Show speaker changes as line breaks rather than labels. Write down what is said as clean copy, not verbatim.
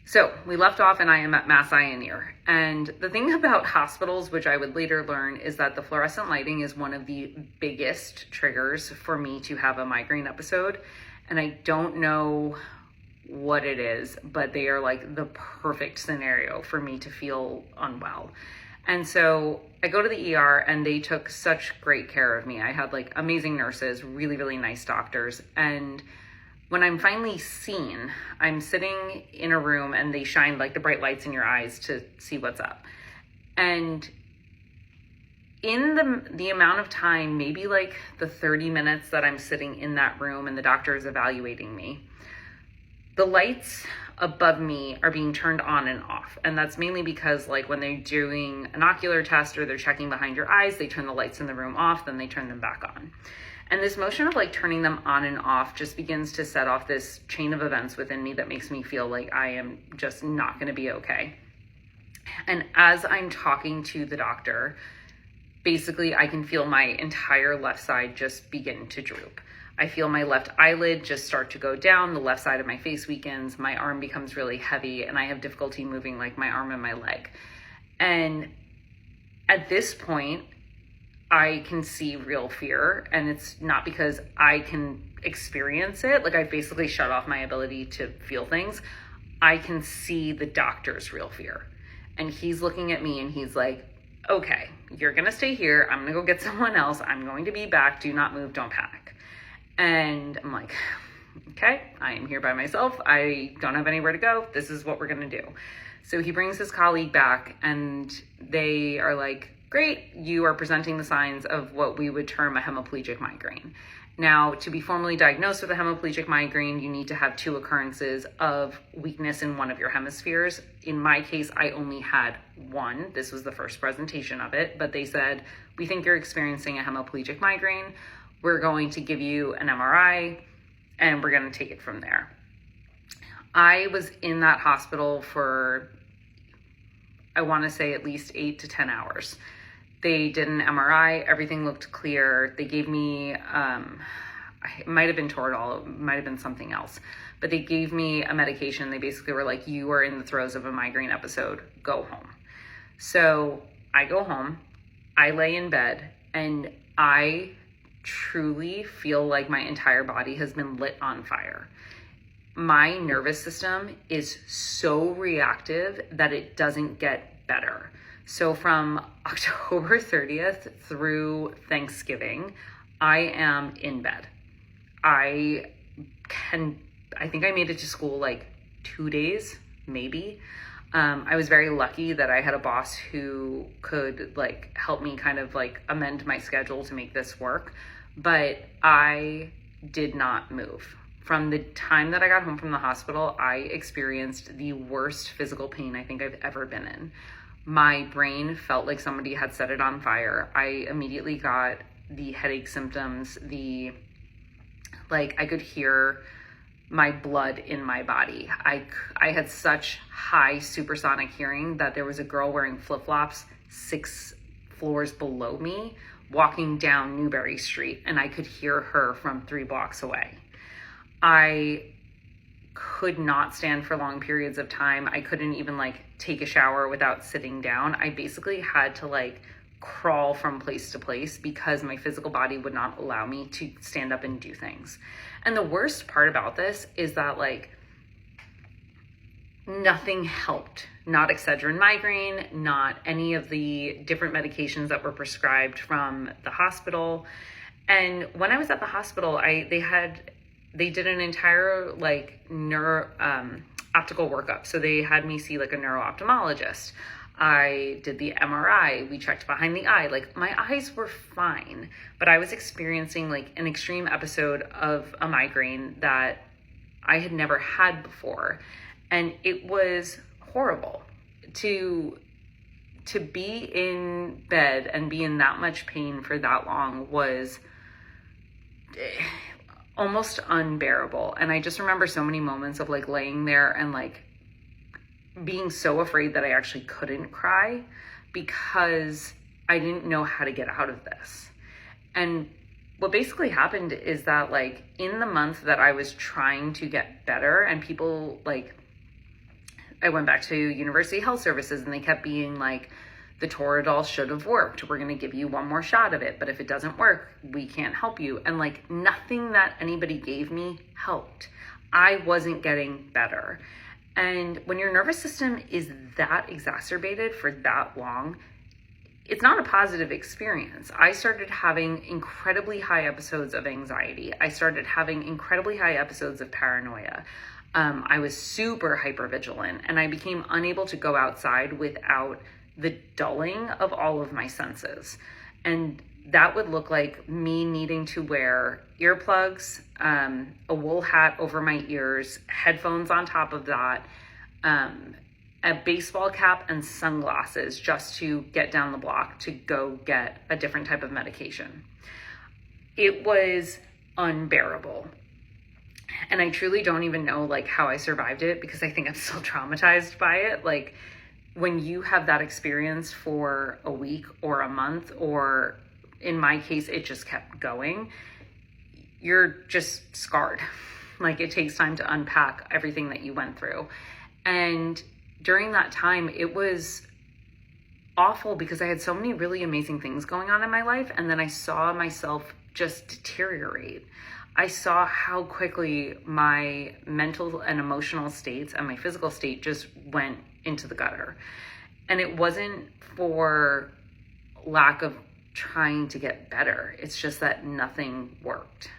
So we left off and I am at Mass Eye and Ear. And the thing about hospitals, which I would later learn, is that the fluorescent lighting is one of the biggest triggers for me to have a migraine episode. And I don't know what it is, but they are like the perfect scenario for me to feel unwell. And so I go to the ER and they took such great care of me. I had like amazing nurses, really, really nice doctors. And when I'm finally seen, I'm sitting in a room and they shine like the bright lights in your eyes to see what's up. And in the amount of time, maybe like the 30 minutes that I'm sitting in that room and the doctor is evaluating me, the lights above me are being turned on and off. And that's mainly because like when they're doing an ocular test or they're checking behind your eyes, they turn the lights in the room off, then they turn them back on. And this motion of like turning them on and off just begins to set off this chain of events within me that makes me feel like I am just not going to be okay. And as I'm talking to the doctor, basically I can feel my entire left side just begin to droop. I feel my left eyelid just start to go down, the left side of my face weakens, my arm becomes really heavy, and I have difficulty moving like my arm and my leg. And at this point, I can see real fear, and it's not because I can experience it. Like I've basically shut off my ability to feel things. I can see the doctor's real fear. And he's looking at me and he's like, okay, you're going to stay here. I'm going to go get someone else. I'm going to be back. Do not move. Don't panic. And I'm like, okay, I am here by myself. I don't have anywhere to go. This is what we're going to do. So he brings his colleague back and they are like, great, you are presenting the signs of what we would term a hemiplegic migraine. Now, to be formally diagnosed with a hemiplegic migraine, you need to have 2 occurrences of weakness in one of your hemispheres. In my case, I only had 1. This was the first presentation of it, but they said, we think you're experiencing a hemiplegic migraine. We're going to give you an MRI and we're going to take it from there. I was in that hospital for, I want to say at least 8 to 10 hours. They did an MRI, everything looked clear. They gave me, it might have been Toradol, it might have been something else, but they gave me a medication. They basically were like, you are in the throes of a migraine episode, go home. So I go home, I lay in bed, and I truly feel like my entire body has been lit on fire. My nervous system is so reactive that it doesn't get better. So from October 30th through Thanksgiving, I am in bed. I think I made it to school like 2 days, maybe. I was very lucky that I had a boss who could like help me kind of like amend my schedule to make this work. But I did not move. From the time that I got home from the hospital, I experienced the worst physical pain I think I've ever been in. My brain felt like somebody had set it on fire. I immediately got the headache symptoms, I could hear my blood in my body. I had such high supersonic hearing that there was a girl wearing flip-flops 6 floors below me walking down Newberry Street, and I could hear her from 3 blocks away. I could not stand for long periods of time. I couldn't even take a shower without sitting down. I basically had to crawl from place to place because my physical body would not allow me to stand up and do things. And the worst part about this is that nothing helped. Not Excedrin migraine, not any of the different medications that were prescribed from the hospital. And when I was at the hospital, they did an entire optical workup. So they had me see a neuro-ophthalmologist. I did the MRI. We checked behind the eye. My eyes were fine, but I was experiencing an extreme episode of a migraine that I had never had before. And it was horrible to be in bed and be in that much pain for that long was almost unbearable. And I just remember so many moments of laying there and being so afraid that I actually couldn't cry because I didn't know how to get out of this. And what basically happened is that in the month that I was trying to get better and people I went back to University Health Services and they kept being like, the Toradol should have worked. We're going to give you one more shot of it. But if it doesn't work, we can't help you. And like nothing that anybody gave me helped. I wasn't getting better. And when your nervous system is that exacerbated for that long, it's not a positive experience. I started having incredibly high episodes of anxiety. I started having incredibly high episodes of paranoia. I was super hypervigilant and I became unable to go outside without the dulling of all of my senses. And that would look like me needing to wear earplugs, a wool hat over my ears, headphones on top of that, a baseball cap and sunglasses just to get down the block to go get a different type of medication. It was unbearable. And I truly don't even know like how I survived it because I think I'm still traumatized by it. Like when you have that experience for a week or a month, or in my case, it just kept going, you're just scarred. Like it takes time to unpack everything that you went through. And during that time, it was awful because I had so many really amazing things going on in my life. And then I saw myself just deteriorate. I saw how quickly my mental and emotional states and my physical state just went into the gutter. And it wasn't for lack of trying to get better. It's just that nothing worked.